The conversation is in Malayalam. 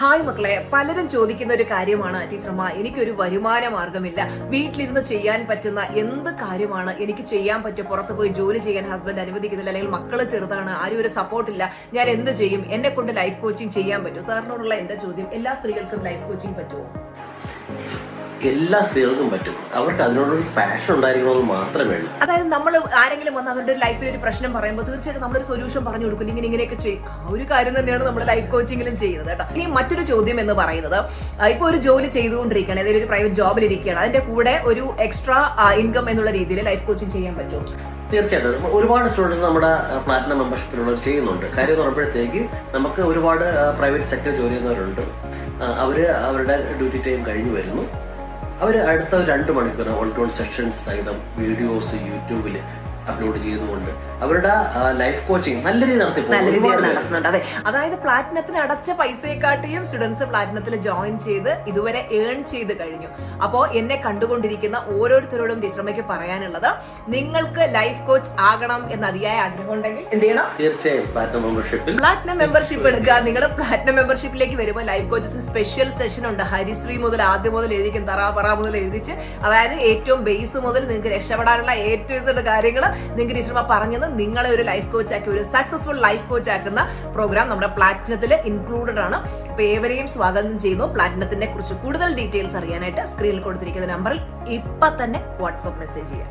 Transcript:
ഹായ് മക്കളെ, പലരും ചോദിക്കുന്ന ഒരു കാര്യമാണ് ടീച്ചർമ്മ, എനിക്കൊരു വരുമാന മാർഗമില്ല, വീട്ടിലിരുന്ന് ചെയ്യാൻ പറ്റുന്ന എന്ത് കാര്യമാണ് എനിക്ക് ചെയ്യാൻ പറ്റും, പുറത്ത് പോയി ജോലി ചെയ്യാൻ ഹസ്ബൻഡ് അനുവദിക്കുന്നില്ല, അല്ലെങ്കിൽ മക്കള് ചെറുതാണ്, ആരും ഒരു സപ്പോർട്ടില്ല, ഞാൻ എന്ത് ചെയ്യും, എന്നെ കൊണ്ട് ലൈഫ് കോച്ചിങ് ചെയ്യാൻ പറ്റും? സാറിനോടുള്ള എന്റെ ചോദ്യം, എല്ലാ സ്ത്രീകൾക്കും ലൈഫ് കോച്ചിങ് പറ്റുമോ? എല്ലാ സ്ത്രീകൾക്കും പറ്റും. അവർക്ക് അതിനോടൊരു പാഷൻ ഉണ്ടായിരിക്കണമെന്ന് മാത്രമേ ഉള്ളൂ. അതായത് നമ്മൾ ആരെങ്കിലും വന്ന് അവരുടെ ലൈഫിൽ ഒരു പ്രശ്നം പറയുമ്പോൾ തീർച്ചയായിട്ടും നമ്മളൊരു സൊല്യൂഷൻ പറഞ്ഞു കൊടുക്കില്ല, ഇങ്ങനെയൊക്കെ ചെയ്യും. ആ ഒരു കാര്യം തന്നെയാണ് നമ്മൾ ലൈഫ് കോച്ചിങ്ങിലും ചെയ്യുന്നത് കേട്ടോ. ഇനി മറ്റൊരു ചോദ്യം എന്ന് പറയുന്നത്, ഇപ്പൊ ഒരു ജോലി ചെയ്തുകൊണ്ടിരിക്കുകയാണ്, ഏതെങ്കിലും ഒരു പ്രൈവറ്റ് ജോബിൽ ഇരിക്കുകയാണ്, അതിന്റെ കൂടെ ഒരു എക്സ്ട്രാ ഇൻകം എന്നുള്ള രീതിയിൽ ലൈഫ് കോച്ചിങ് ചെയ്യാൻ പറ്റുമോ? തീർച്ചയായിട്ടും ഒരുപാട് സ്റ്റുഡൻസ് നമ്മുടെ പ്ലാറ്റിനം മെമ്പർഷിപ്പിലുള്ളവർ ചെയ്യുന്നുണ്ട്. കാര്യം എന്ന് പറയുമ്പോഴത്തേക്ക് നമുക്ക് ഒരുപാട് പ്രൈവറ്റ് സെക്ടർ ജോലി ചെയ്യുന്നവരുണ്ട്. അവരുടെ ഡ്യൂട്ടി ടൈം കഴിഞ്ഞു വരുന്നു. അവർ അടുത്ത 2 മണിക്കൂർ 1-to-1 സെഷൻസ് സഹിതം വീഡിയോസ് യൂട്യൂബിൽ അപ്ലോഡ് ചെയ്തുകൊണ്ട് അവരുടെ ലൈഫ് കോച്ചിങ് നല്ല രീതിയിൽ നടത്തുന്നുണ്ട്. അതെ, അതായത് പ്ലാറ്റിനത്തിന് അടച്ച പൈസയെക്കാട്ടിയും സ്റ്റുഡൻസ് പ്ലാറ്റിനത്തിൽ ജോയിൻ ചെയ്ത് ഇതുവരെ ഏൺ ചെയ്ത് കഴിഞ്ഞു. അപ്പോൾ എന്നെ കണ്ടുകൊണ്ടിരിക്കുന്ന ഓരോരുത്തരോടും ടീച്ചർമ്മയ്ക്ക് പറയാനുള്ളത്, നിങ്ങൾക്ക് ലൈഫ് കോച്ച് ആകണം എന്ന അതിയായ ആഗ്രഹം ഉണ്ടെങ്കിൽ എന്ത് ചെയ്യണം? തീർച്ചയായും പ്ലാറ്റിനം മെമ്പർഷിപ്പ് എടുക്കുക. നിങ്ങൾ പ്ലാറ്റിനം മെമ്പർഷിപ്പിലേക്ക് വരുമ്പോൾ ലൈഫ് കോച്ചസിന് സ്പെഷ്യൽ സെഷൻ ഉണ്ട്. ഹരിശ്രീ മുതൽ ആദ്യം മുതൽ എഴുതിക്കും, തറ മുതൽ എഴുതിച്ച്, അതായത് ഏറ്റവും ബേസ് മുതൽ നിങ്ങൾക്ക് രക്ഷപ്പെടാനുള്ള ഏറ്റവും കാര്യങ്ങൾ നിങ്ങൾക്ക് ടീച്ചർമാർ പറഞ്ഞത് നിങ്ങളെ ഒരു ലൈഫ് കോച്ച് ആക്കി, ഒരു സക്സസ്ഫുൾ ലൈഫ് കോച്ച് ആക്കുന്ന പ്രോഗ്രാം നമ്മുടെ പ്ലാറ്റിനത്തിൽ ഇൻക്ലൂഡഡ് ആണ്. അപ്പൊ ഏവരെയും സ്വാഗതം ചെയ്യുന്നു. പ്ലാറ്റിനത്തിനെ കുറിച്ച് കൂടുതൽ ഡീറ്റെയിൽസ് അറിയാനായിട്ട് സ്ക്രീനിൽ കൊടുത്തിരിക്കുന്ന നമ്പറിൽ ഇപ്പൊ തന്നെ വാട്സ്ആപ്പ് മെസ്സേജ് ചെയ്യാം.